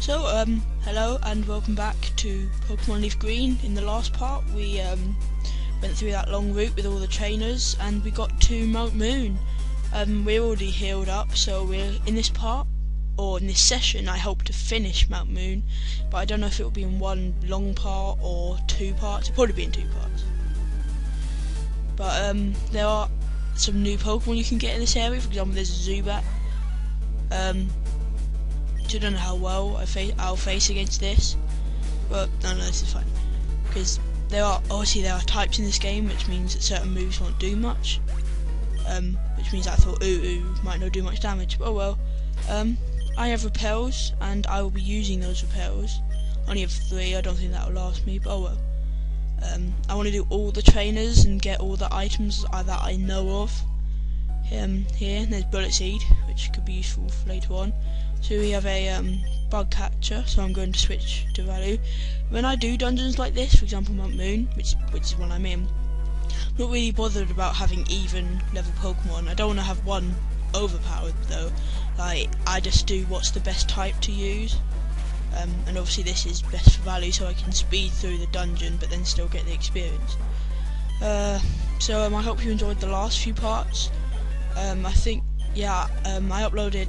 Hello and welcome back to Pokemon Leafgreen. In the last part, we went through that long route with all the trainers, and we got to Mt.Moon. We're already healed up, so we're in this part, or in this session, I hope to finish Mt.Moon, but I don't know if it will be in one long part or two parts. It'll probably be in two parts. But there are some new Pokemon you can get in this area. For example, there's a Zubat. I don't know how well I'll face against this, but no, this is fine, because there are types in this game, which means that certain moves won't do much, which means I thought Ooh might not do much damage, but oh well. I have repels, and I will be using those repels. I only have 3, I don't think that will last me, but oh well. I want to do all the trainers and get all the items that I know of. Here, there's Bullet Seed, which could be useful for later on. So we have a bug catcher, so I'm going to switch to Value. When I do dungeons like this, for example Mt.Moon, which is one I'm in, I'm not really bothered about having even level Pokemon. I don't want to have one overpowered though. Like, I just do what's the best type to use. And obviously this is best for Value, so I can speed through the dungeon but then still get the experience. I hope you enjoyed the last few parts. I think, yeah, I unpirated.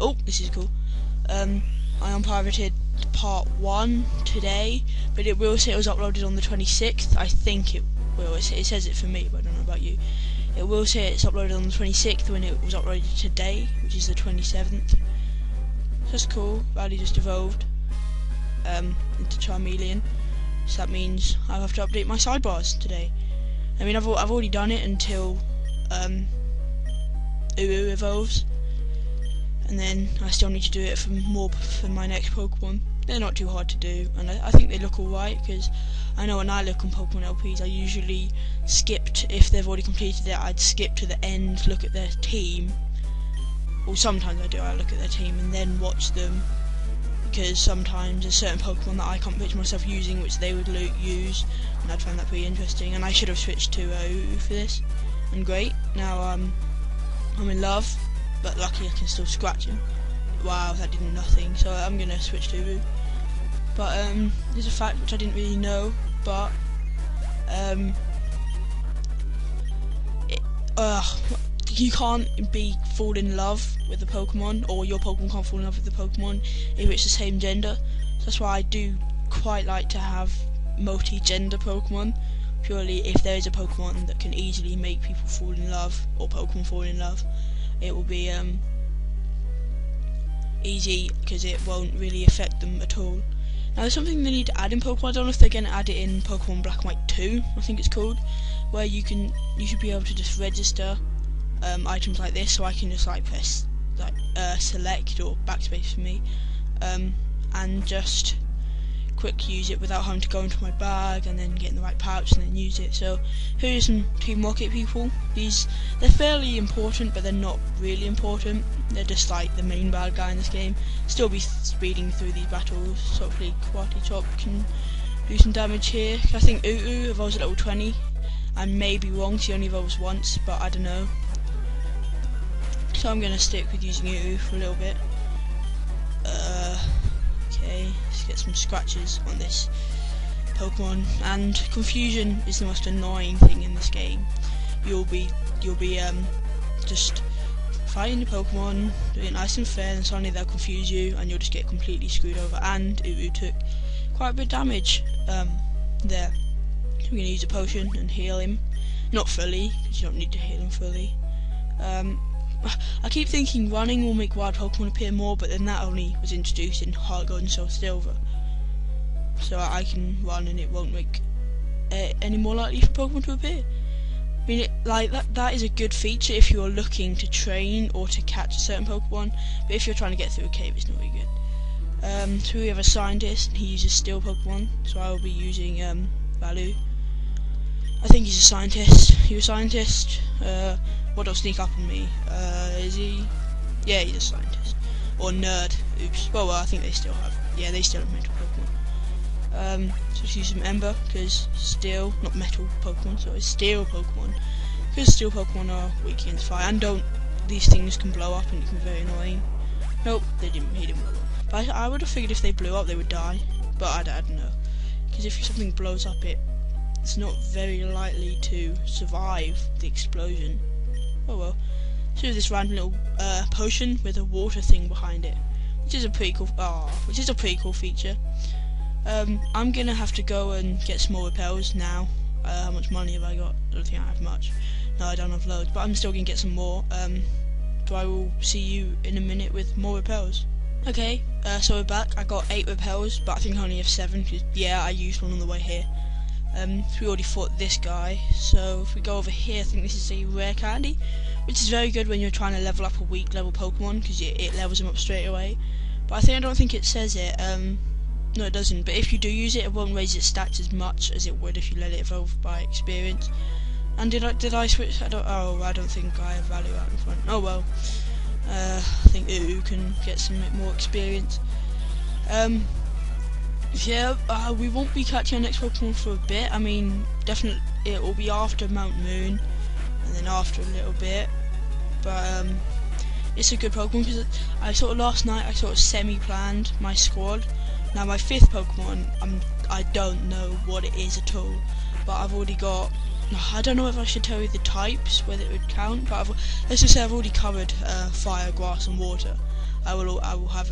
Oh, this is cool. I unpirated part 1 today, but it will say it was uploaded on the 26th. I think it will. It says it for me, but I don't know about you. It will say it's uploaded on the 26th when it was uploaded today, which is the 27th. That's cool. Value just evolved into Charmeleon, so that means I'll have to update my sidebars today. I mean, I've already done it until Uru evolves, and then I still need to do it for my next Pokemon. They're not too hard to do, and I think they look alright, because I know when I look on Pokemon LPs, I usually skipped, if they've already completed it, I'd skip to the end, look at their team, or sometimes I look at their team and then watch them, because sometimes there's certain Pokemon that I can't picture myself using which they would use, and I'd find that pretty interesting. And I should have switched to Uru for this, and great, now I'm in love, but lucky I can still scratch him. Wow, that did nothing, so I'm gonna switch to Uru. But there's a fact which I didn't really know, but you can't fall in love with a Pokemon, or your Pokemon can't fall in love with the Pokemon if it's the same gender. So that's why I do quite like to have multi-gender Pokemon, purely if there is a Pokemon that can easily make people fall in love, or Pokemon fall in love, it will be easy, because it won't really affect them at all. Now there's something they need to add in Pokemon. I don't know if they're going to add it in Pokemon Black and White 2, I think it's called, where you should be able to just register items like this, so I can just like press like select or backspace for me, and just quick use it without having to go into my bag and then get in the right pouch and then use it. So here's some Team Rocket people. They're fairly important, but they're not really important. They're just like the main bad guy in this game. Still be speeding through these battles, so hopefully Karate Chop can do some damage here. I think Uru evolves at level 20. I may be wrong, she only evolves once, but I don't know. So I'm going to stick with using Uru for a little bit. Okay, let's get some scratches on this Pokemon. And confusion is the most annoying thing in this game. You'll be just fighting the Pokemon, doing it nice and fair, and suddenly they'll confuse you, and you'll just get completely screwed over. And Uru took quite a bit of damage there. I'm going to use a potion and heal him. Not fully, because you don't need to heal him fully. I keep thinking running will make wild Pokemon appear more, but then that only was introduced in Heart Gold and Soul Silver. So I can run and it won't make any more likely for Pokemon to appear. I mean, that is a good feature if you're looking to train or to catch a certain Pokemon, but if you're trying to get through a cave, it's not very good. So we have a scientist, and he uses steel Pokemon, so I will be using Value. I think he's a scientist. He's a scientist. What will sneak up on me? Is he? Yeah, he's a scientist. Or nerd. Oops. Well, I think they still have. Yeah, they still have mental Pokemon. So let's use some Ember, because steel, not metal Pokemon, so it's steel Pokemon. Because steel Pokemon are weak against fire, and these things can blow up and it can be very annoying. Nope, they didn't. He didn't blow up. But I would have figured if they blew up, they would die. But I don't know. Because if something blows up, it's not very likely to survive the explosion. Oh well. So this random little potion with a water thing behind it, which is a pretty cool feature. I'm gonna have to go and get some more repels now. How much money have I got? I don't think I have much. No, I don't have loads, but I'm still gonna get some more. So I will see you in a minute with more repels. Okay, so we're back. I got 8 repels, but I think I only have 7 because yeah, I used one on the way here. We already fought this guy, so if we go over here, I think this is a rare candy, which is very good when you're trying to level up a weak level Pokemon because it levels them up straight away. But I don't think it says it. No, it doesn't. But if you do use it, it won't raise its stats as much as it would if you let it evolve by experience. And did I switch? I don't think I have value out in front. Oh well. I think Uwu can get some more experience. Yeah, we won't be catching our next Pokemon for a bit. I mean, definitely it will be after Mt.Moon, and then after a little bit. But it's a good Pokemon because last night I sort of semi-planned my squad. Now my 5th Pokemon, I don't know what it is at all, but I've already got. I don't know if I should tell you the types, whether it would count, but let's just say I've already covered fire, grass, and water. I will have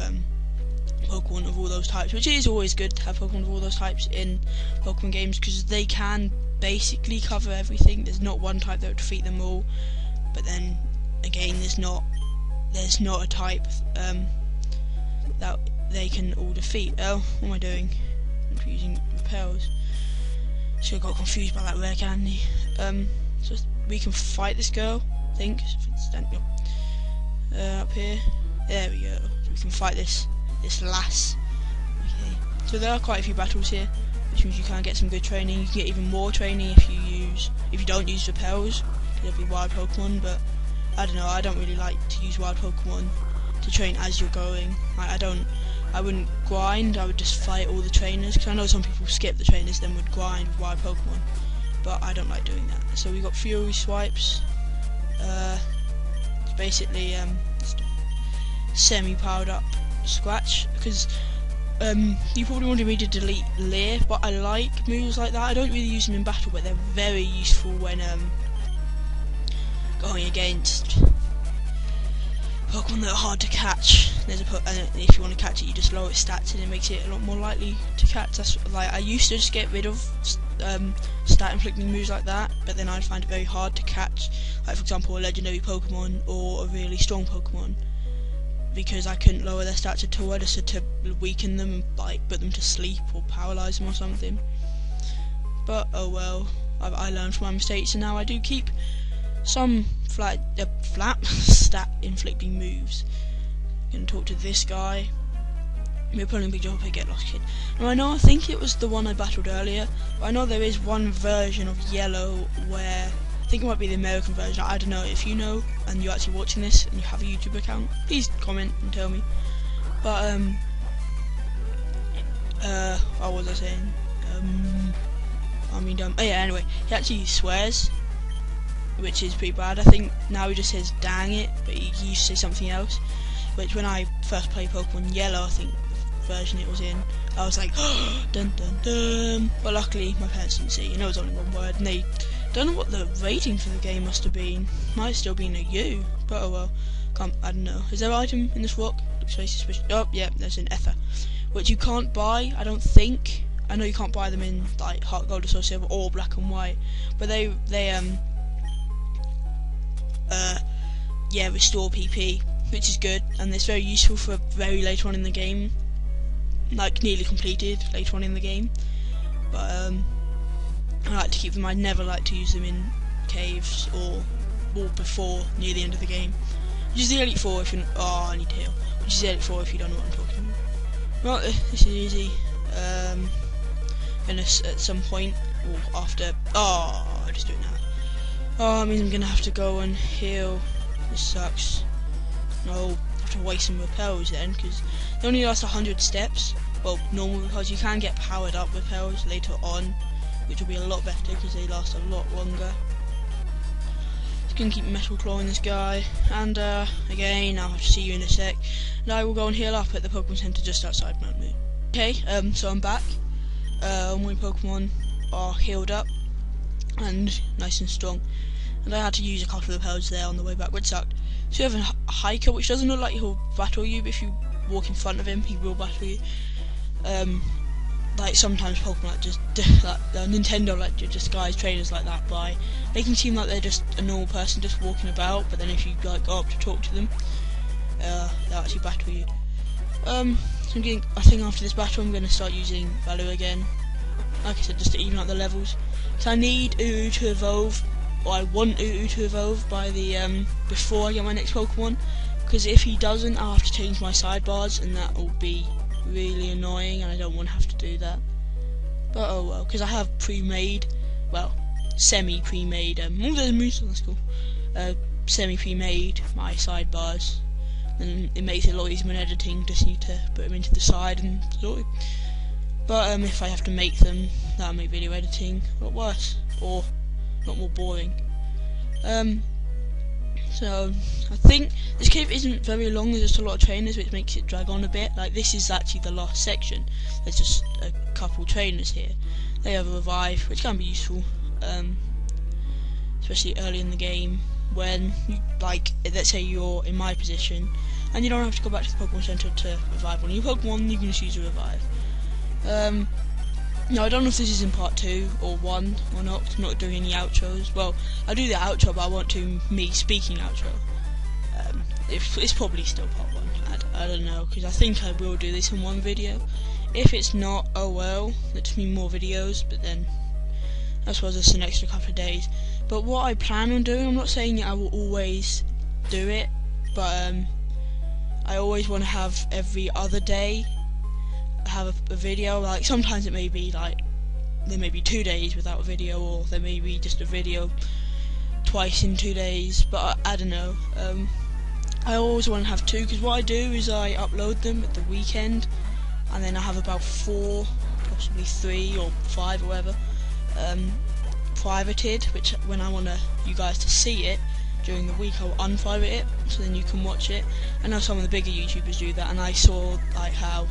Pokemon of all those types, which is always good to have Pokemon of all those types in Pokemon games because they can basically cover everything. There's not one type that would defeat them all, but then again, there's not a type that they can all defeat. Oh, what am I doing? I'm using repels. So I got confused by that rare candy. So we can fight this girl, I think. Up here. There we go. So we can fight this lass. Okay. So there are quite a few battles here, which means you can get some good training. You can get even more training if you don't use repels. There'll be wild Pokemon, but I don't know. I don't really like to use wild Pokemon to train as you're going. I wouldn't grind, I would just fight all the trainers, because I know some people skip the trainers then would grind with wild Pokemon, but I don't like doing that. So we got Fury Swipes, it's basically semi-powered up Scratch, because you probably wanted me to delete Leer, but I like moves like that. I don't really use them in battle, but they're very useful when going against Pokemon that are hard to catch. And if you want to catch it, you just lower its stats, and it makes it a lot more likely to catch. That's like I used to just get rid of stat inflicting moves like that, but then I'd find it very hard to catch. Like for example, a legendary Pokemon or a really strong Pokemon, because I couldn't lower their stats at all. I just had to weaken them and like put them to sleep or paralyze them or something. But oh well, I learned from my mistakes, and now I do keep some flat stat inflicting moves. I'm gonna talk to this guy. We're pulling a big job here, get lost kid. Now I think it was the one I battled earlier, but I know there is one version of Yellow where I think it might be the American version. I don't know. If you know and you're actually watching this and you have a YouTube account, please comment and tell me. But what was I saying? Oh yeah, anyway, he actually swears, which is pretty bad. I think now he just says dang it, but he used to say something else, which when I first played Pokemon Yellow, I think the version it was in, I was like dun dun dun, but luckily my parents didn't see, it was only one word, and they don't know what the rating for the game must have been. Might have still been a U, but oh well. I don't know. Is there an item in this rock? Looks very suspicious. Oh yeah, there's an ether, which you can't buy, I don't think. I know you can't buy them in like Heart Gold or Soul Silver or Black and White, but they restore PP, which is good, and it's very useful for very later on in the game, like nearly completed later on in the game. But I like to keep them. I never like to use them in caves or before near the end of the game. Which is the Elite Four if you I need to heal. Which is the Elite Four if you don't know what I'm talking about. Right, this is easy. Gonna at some point or after. I'll just do it now. It means I'm gonna have to go and heal. This sucks. No, I have to waste some repels then, because they only last 100 steps. Well, normal repels. You can get powered up repels later on, which will be a lot better because they last a lot longer. gonna keep metal clawing this guy, and again I'll have to see you in a sec, and I will go and heal up at the Pokemon Center just outside Mt.Moon. Okay, so I'm back. All my Pokemon are healed up and nice and strong, and I had to use a couple of powers there on the way back, which sucked. So you have a hiker, which doesn't look like he'll battle you, but if you walk in front of him, he will battle you. Like sometimes Pokemon like just Nintendo like to disguise trainers like that by making it seem like they're just a normal person just walking about, but then if you like go up to talk to them, they'll actually battle you. So I think after this battle I'm going to start using Valor again, like I said, just to even out the levels. So I need Uu to evolve, or I want Uu to evolve by the before I get my next Pokemon, because if he doesn't, I'll have to change my sidebars, and that will be really annoying, and I don't want to have to do that. But oh well, because I have pre-made, well, semi-pre-made. There's a moose, that's cool. Semi-pre-made my sidebars, and it makes it a lot easier when editing. Just need to put them into the side and sort it. But if I have to make them, that'll make video editing a lot worse, or a lot more boring. So I think this cave isn't very long. There's just a lot of trainers, which makes it drag on a bit. Like this is actually the last section. There's just a couple trainers here. They have a revive, which can be useful, especially early in the game when you, like, let's say you're in my position and you don't have to go back to the Pokemon Center to revive one of your Pokemon. You can just use a revive. No, I don't know if this is in part 2 or 1 or not, 'cause I'm not doing any outros. Well, I'll do the outro, but I want to me speaking outro. It's probably still part 1, I don't know, because I think I will do this in one video. If it's not, oh well, that just means more videos, but then I suppose it's an extra couple of days. But what I plan on doing, I'm not saying I will always do it, but I always want to have every other day have a video. Like sometimes it may be like there may be 2 days without a video, or there may be just a video twice in 2 days, but I don't know. I always want to have 2, because what I do is I upload them at the weekend, and then I have about 4, possibly 3 or 5 or whatever privated, which when I want you guys to see it during the week, I'll unprivate it so then you can watch it. I know some of the bigger YouTubers do that, and I saw like how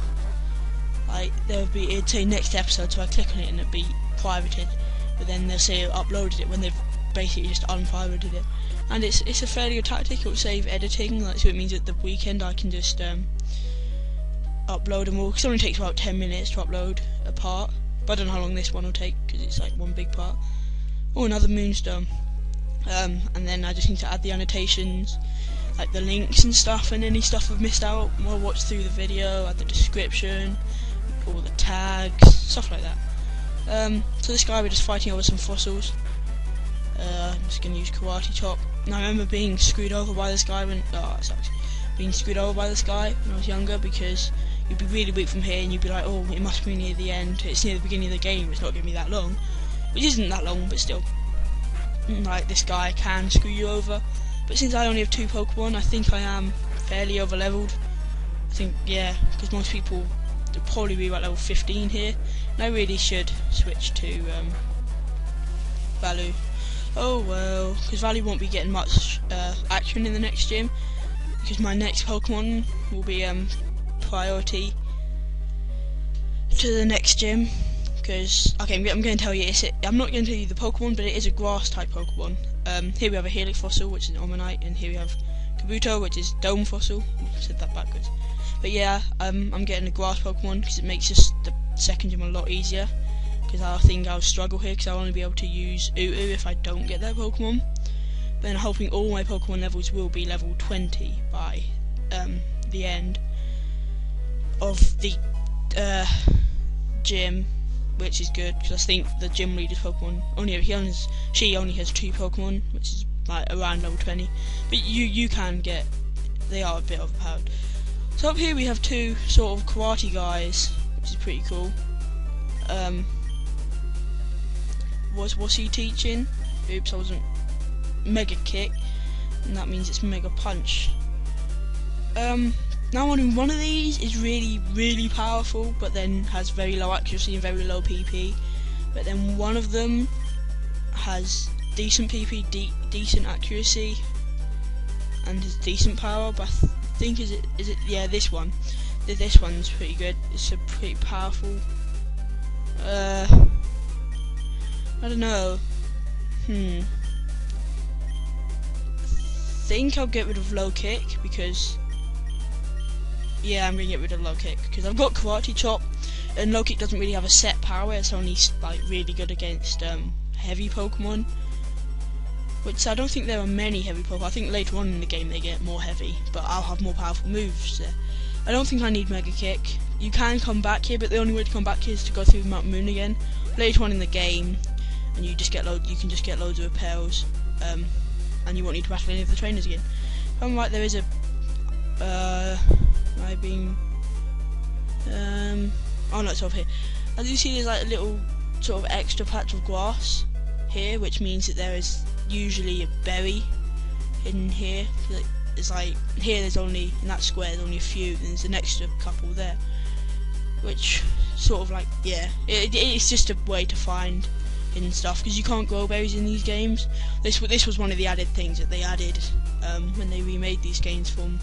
it'd say next episode, so I click on it and it'd be privated, but then they'll say uploaded it when they've basically just unprivated it. And it's a fairly good tactic. It will save editing, like, so it means at the weekend I can just upload them all, because it only takes about 10 minutes to upload a part, but I don't know how long this one will take, because it's like one big part. Oh, another moonstone. And then I just need to add the annotations, like the links and stuff, and any stuff I've missed out, I'll watch through the video, add the description, all the tags, stuff like that. So this guy, we're just fighting over some fossils. I'm just going to use Karate Chop. And I remember being screwed over by this guy when, that sucks, being screwed over by this guy when I was younger, because you'd be really weak from here and you'd be like, oh, it must be near the end, it's near the beginning of the game, it's not going to be that long, which isn't that long, but still. Like, this guy can screw you over, but since I only have 2 Pokemon, I think I am fairly over leveled. I think, yeah, because most people will probably be about level 15 here, and I really should switch to Valu. Oh well, because Valu won't be getting much action in the next gym, because my next Pokemon will be priority to the next gym. Because, okay, I'm going to tell you, I'm not going to tell you the Pokemon, but it is a grass type Pokemon. Here we have a Helix fossil, which is an Omanyte, and here we have Kabuto, which is Dome fossil. I said that backwards. But yeah, I'm getting a grass Pokemon because it makes the second gym a lot easier. Because I think I'll struggle here, because I'll only be able to use Uu if I don't get that Pokemon. Then I'm hoping all my Pokemon levels will be level 20 by the end of the gym, which is good, because I think the gym leader's Pokemon she only has 2 Pokemon, which is like around level 20. But you can get, they are a bit overpowered. So up here we have 2 sort of karate guys, which is pretty cool. What's he teaching? Oops, I wasn't. Mega Kick, and that means it's Mega Punch. Now one of these is really powerful, but then has very low accuracy and very low PP. But then one of them has decent PP, decent accuracy, and has decent power. But I think is it yeah, this one. This one's pretty good. It's a pretty powerful. I don't know. I think I'll get rid of low kick because. Yeah, I'm gonna get rid of low kick because I've got karate chop, and low kick doesn't really have a set power. It's only like really good against heavy Pokemon. Which I don't think there are many heavy Pokemon. I think later on in the game they get more heavy, but I'll have more powerful moves there. I don't think I need Mega Kick. You can come back here, but the only way to come back here is to go through Mt.Moon again later on in the game, and you just get you can just get loads of repels, and you won't need to battle any of the trainers again. If I'm right, there is a oh no, it's over here. As you see, there's like a little sort of extra patch of grass here, which means that there is usually a berry in here. It's like here there's only, in that square there's only a few, and there's an extra couple there, which sort of like, yeah, it's just a way to find hidden stuff, because you can't grow berries in these games. This was one of the added things that they added when they remade these games from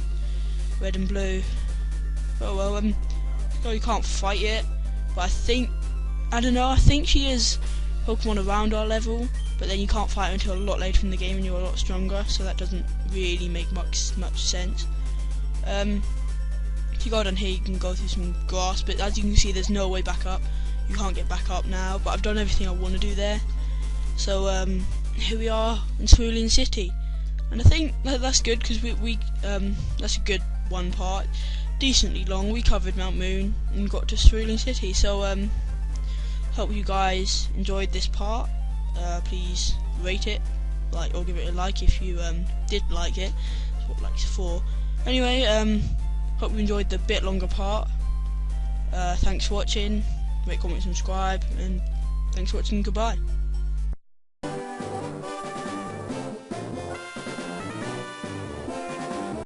Red and Blue. Oh well, no, you can't fight it, but I don't know, I think she is Pokemon around our level, but then you can't fight her until a lot later in the game and you're a lot stronger, so that doesn't really make much sense. If you go down here you can go through some grass, but as you can see there's no way back up. You can't get back up now, but I've done everything I want to do there. So here we are in Cerulean City, and I think that's good, because we that's a good one part, decently long. We covered Mt.Moon and got to Cerulean City, so hope you guys enjoyed this part. Please rate it, or give it a like if you did like it. That's what likes for. Anyway, hope you enjoyed the bit longer part. Thanks for watching. Rate, comment, subscribe, and thanks for watching. Goodbye.